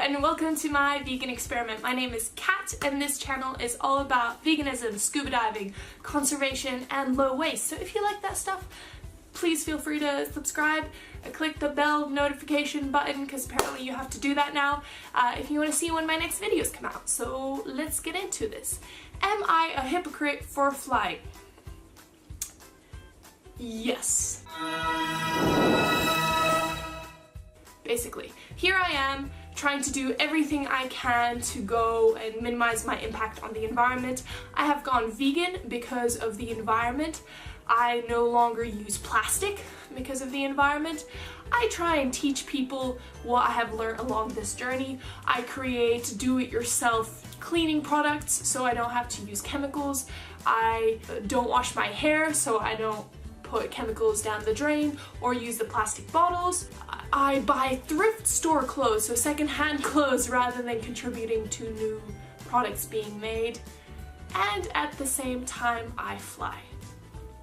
and welcome to my vegan experiment. My name is Kat and this channel is all about veganism, scuba diving, conservation and low waste. So if you like that stuff, please feel free to subscribe and click the bell notification button because apparently you have to do that now if you want to see when my next videos come out. So let's get into this. Am I a hypocrite for flying? Yes. Basically, here I am trying to do everything I can to go and minimize my impact on the environment. I have gone vegan because of the environment. I no longer use plastic because of the environment. I try and teach people what I have learned along this journey. I create do-it-yourself cleaning products so I don't have to use chemicals. I don't wash my hair so I don't put chemicals down the drain or use the plastic bottles. I buy thrift store clothes, so secondhand clothes, rather than contributing to new products being made. And at the same time, I fly.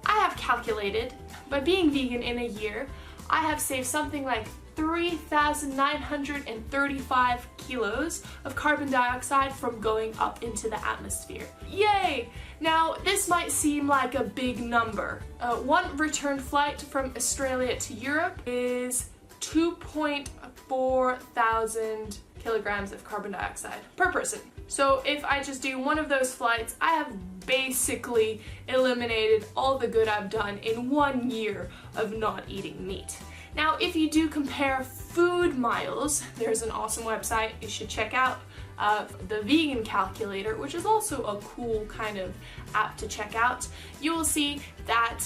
I have calculated, by being vegan in a year, I have saved something like 3,935 kilos of carbon dioxide from going up into the atmosphere. Yay! Now, this might seem like a big number. One return flight from Australia to Europe is 2.4 thousand kilograms of carbon dioxide per person. So if I just do one of those flights, I have basically eliminated all the good I've done in 1 year of not eating meat. Now, if you do compare food miles, there's an awesome website you should check out, the Vegan Calculator, which is also a cool kind of app to check out. You will see that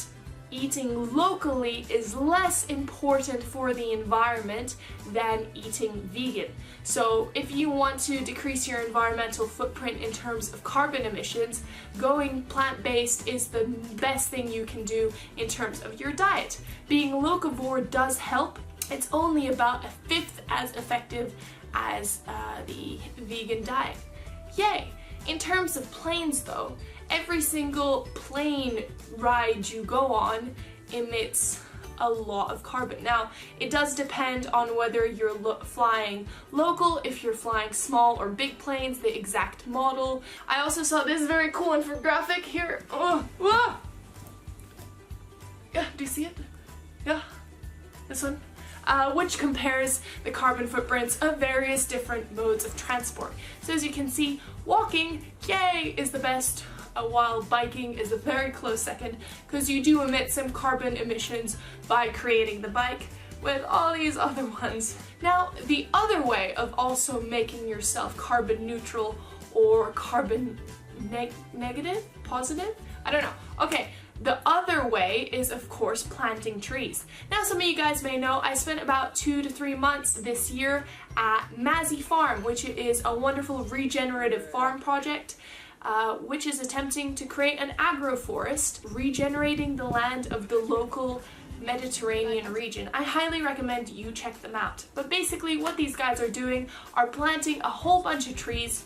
eating locally is less important for the environment than eating vegan. So if you want to decrease your environmental footprint in terms of carbon emissions, going plant-based is the best thing you can do in terms of your diet. Being locavore does help. It's only about 1/5 as effective as the vegan diet. Yay! In terms of planes though, every single plane ride you go on emits a lot of carbon. Now, it does depend on whether you're flying local, if you're flying small or big planes, the exact model. I also saw this very cool infographic here. Oh, whoa! Yeah, do you see it? Yeah, this one. Which compares the carbon footprints of various different modes of transport. So as you can see, walking, yay, is the best, while biking is a very close second, because you do emit some carbon emissions by creating the bike with all these other ones. Now, the other way of also making yourself carbon neutral or carbon negative? Positive? I don't know. Okay. The other way is, of course, planting trees. Now, some of you guys may know I spent about 2 to 3 months this year at Mazzy Farm, which is a wonderful regenerative farm project, which is attempting to create an agroforest, regenerating the land of the local Mediterranean region. I highly recommend you check them out. But basically what these guys are doing are planting a whole bunch of trees,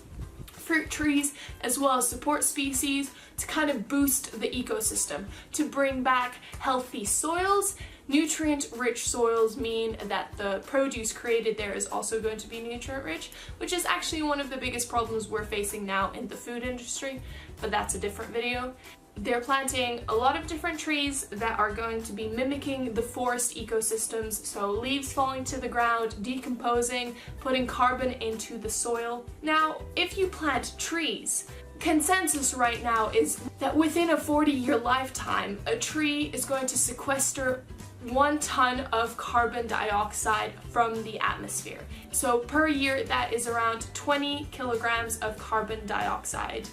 fruit trees, as well as support species to kind of boost the ecosystem, to bring back healthy soils. Nutrient-rich soils mean that the produce created there is also going to be nutrient-rich, which is actually one of the biggest problems we're facing now in the food industry, but that's a different video. They're planting a lot of different trees that are going to be mimicking the forest ecosystems, so leaves falling to the ground, decomposing, putting carbon into the soil. Now, if you plant trees, consensus right now is that within a 40-year lifetime, a tree is going to sequester 1 ton of carbon dioxide from the atmosphere. So per year, that is around 20 kilograms of carbon dioxide,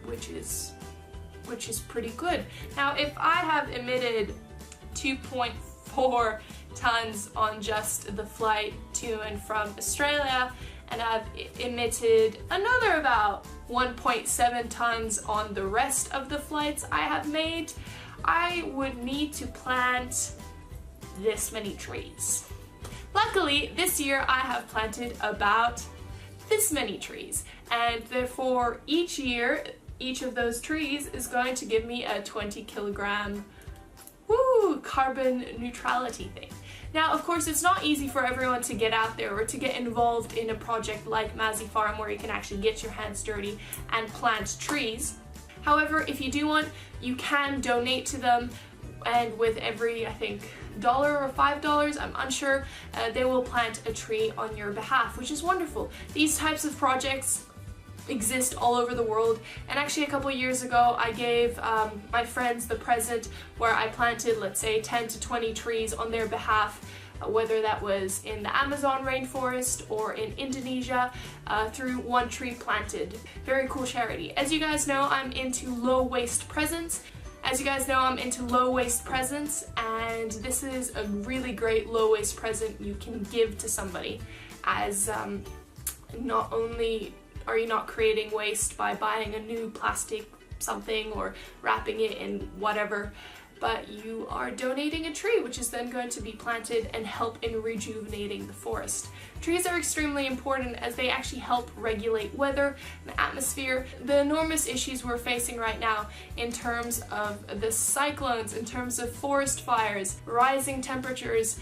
which is pretty good. Now, if I have emitted 2.4 tons on just the flight to and from Australia, and I've emitted another about 1.7 tons on the rest of the flights I have made, I would need to plant this many trees. Luckily, this year I have planted about this many trees, and therefore each year each of those trees is going to give me a 20 kilogram carbon neutrality thing. Now, of course, it's not easy for everyone to get out there or to get involved in a project like Mazzy Farm where you can actually get your hands dirty and plant trees. However, if you do want, you can donate to them, and with every, I think, $1 or $5, I'm unsure, they will plant a tree on your behalf, which is wonderful. These types of projects exist all over the world, and actually a couple years ago I gave my friends the present where I planted, let's say, 10 to 20 trees on their behalf, whether that was in the Amazon rainforest or in Indonesia, through One Tree Planted. Very cool charity. As you guys know, I'm into low waste presents. and this is a really great low waste present you can give to somebody, as not only are you not creating waste by buying a new plastic something or wrapping it in whatever, but you are donating a tree, which is then going to be planted and help in rejuvenating the forest. Trees are extremely important as they actually help regulate weather and atmosphere. The enormous issues we're facing right now in terms of the cyclones, in terms of forest fires, rising temperatures,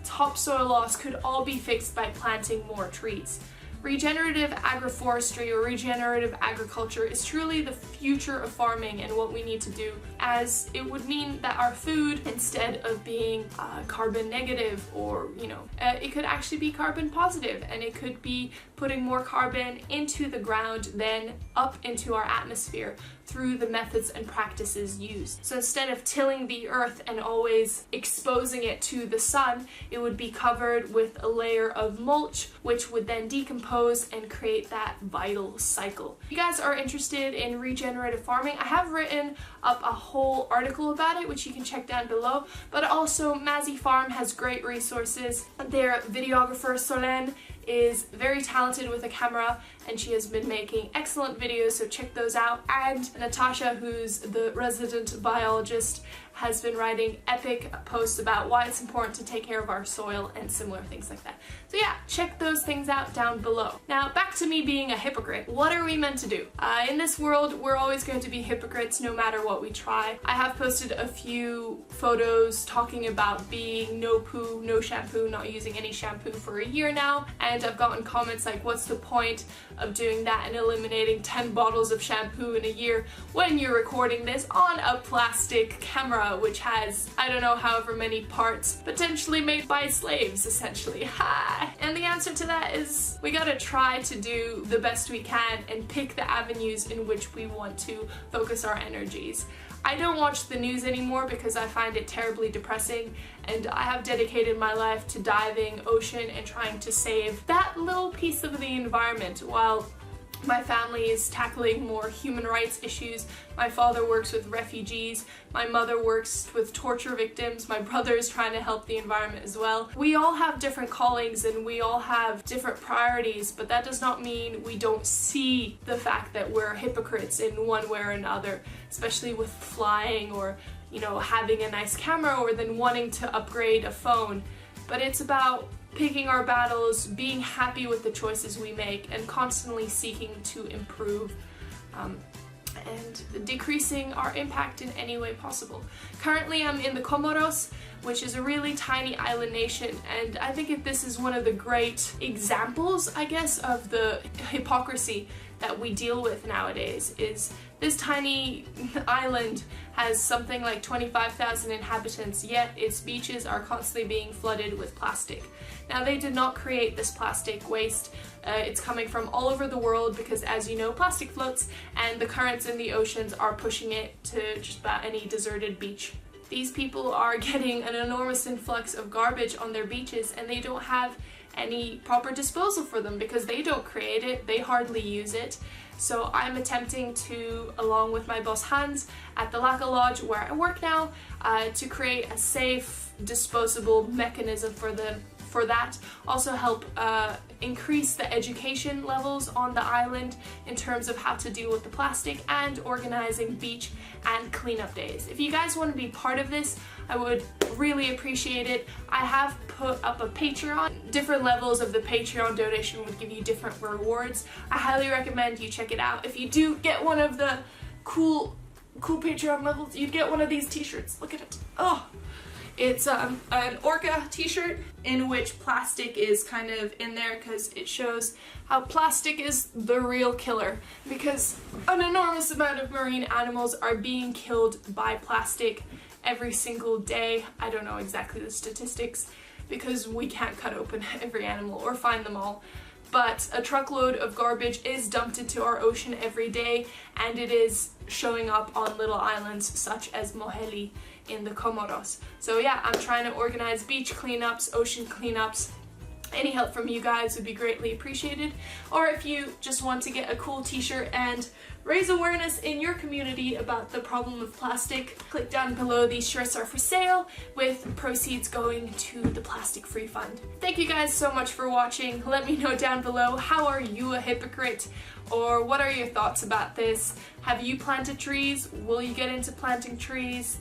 topsoil loss could all be fixed by planting more trees. Regenerative agroforestry or regenerative agriculture is truly the future of farming and what we need to do, as it would mean that our food, instead of being carbon negative or, it could actually be carbon positive, and it could be putting more carbon into the ground than up into our atmosphere through the methods and practices used. So instead of tilling the earth and always exposing it to the sun, it would be covered with a layer of mulch, which would then decompose and create that vital cycle. If you guys are interested in regenerative farming, I have written up a whole article about it, which you can check down below, but also Mazzy Farm has great resources. Their videographer Solène is very talented with a camera, and she has been making excellent videos, so check those out. And Natasha, who's the resident biologist, has been writing epic posts about why it's important to take care of our soil and similar things like that. So yeah, check those things out down below. Now back to me being a hypocrite. What are we meant to do? In this world, we're always going to be hypocrites no matter what we try. I have posted a few photos talking about being no poo, no shampoo, not using any shampoo for a year now, and I've gotten comments like, what's the point of doing that and eliminating 10 bottles of shampoo in a year when you're recording this on a plastic camera which has, I don't know, however many parts, potentially made by slaves, essentially. Ha! And the answer to that is we gotta try to do the best we can and pick the avenues in which we want to focus our energies. I don't watch the news anymore because I find it terribly depressing, and I have dedicated my life to diving, ocean, and trying to save that little piece of the environment, while my family is tackling more human rights issues. My father works with refugees, my mother works with torture victims, my brother is trying to help the environment as well. We all have different callings and we all have different priorities, but that does not mean we don't see the fact that we're hypocrites in one way or another, especially with flying or, having a nice camera or then wanting to upgrade a phone. But it's about picking our battles, being happy with the choices we make, and constantly seeking to improve and decreasing our impact in any way possible. Currently I'm in the Comoros, which is a really tiny island nation, and I think this is one of the great examples, I guess, of the hypocrisy that we deal with nowadays. Is this tiny island has something like 25,000 inhabitants, yet its beaches are constantly being flooded with plastic. Now, they did not create this plastic waste. It's coming from all over the world because, as you know, plastic floats, and the currents in the oceans are pushing it to just about any deserted beach. These people are getting an enormous influx of garbage on their beaches, and they don't have any proper disposal for them because they don't create it, they hardly use it. So I'm attempting to, along with my boss Hans at the Laka Lodge where I work now, to create a safe, disposable mechanism for that. Also help increase the education levels on the island in terms of how to deal with the plastic, and organizing beach and cleanup days. If you guys want to be part of this, I would really appreciate it. I have put up a Patreon. Different levels of the Patreon donation would give you different rewards. I highly recommend you check it out. If you do get one of the cool Patreon levels, you'd get one of these t-shirts. Look at it. Oh, It's an orca t-shirt in which plastic is kind of in there because it shows how plastic is the real killer, because an enormous amount of marine animals are being killed by plastic every single day. I don't know exactly the statistics because we can't cut open every animal or find them all, but a truckload of garbage is dumped into our ocean every day, and it is showing up on little islands such as Moheli in the Comoros. So yeah, I'm trying to organize beach cleanups, ocean cleanups. Any help from you guys would be greatly appreciated. Or if you just want to get a cool t-shirt and raise awareness in your community about the problem of plastic, click down below. These shirts are for sale, with proceeds going to the Plastic Free Fund. Thank you guys so much for watching. Let me know down below, how are you a hypocrite? Or what are your thoughts about this? Have you planted trees? Will you get into planting trees?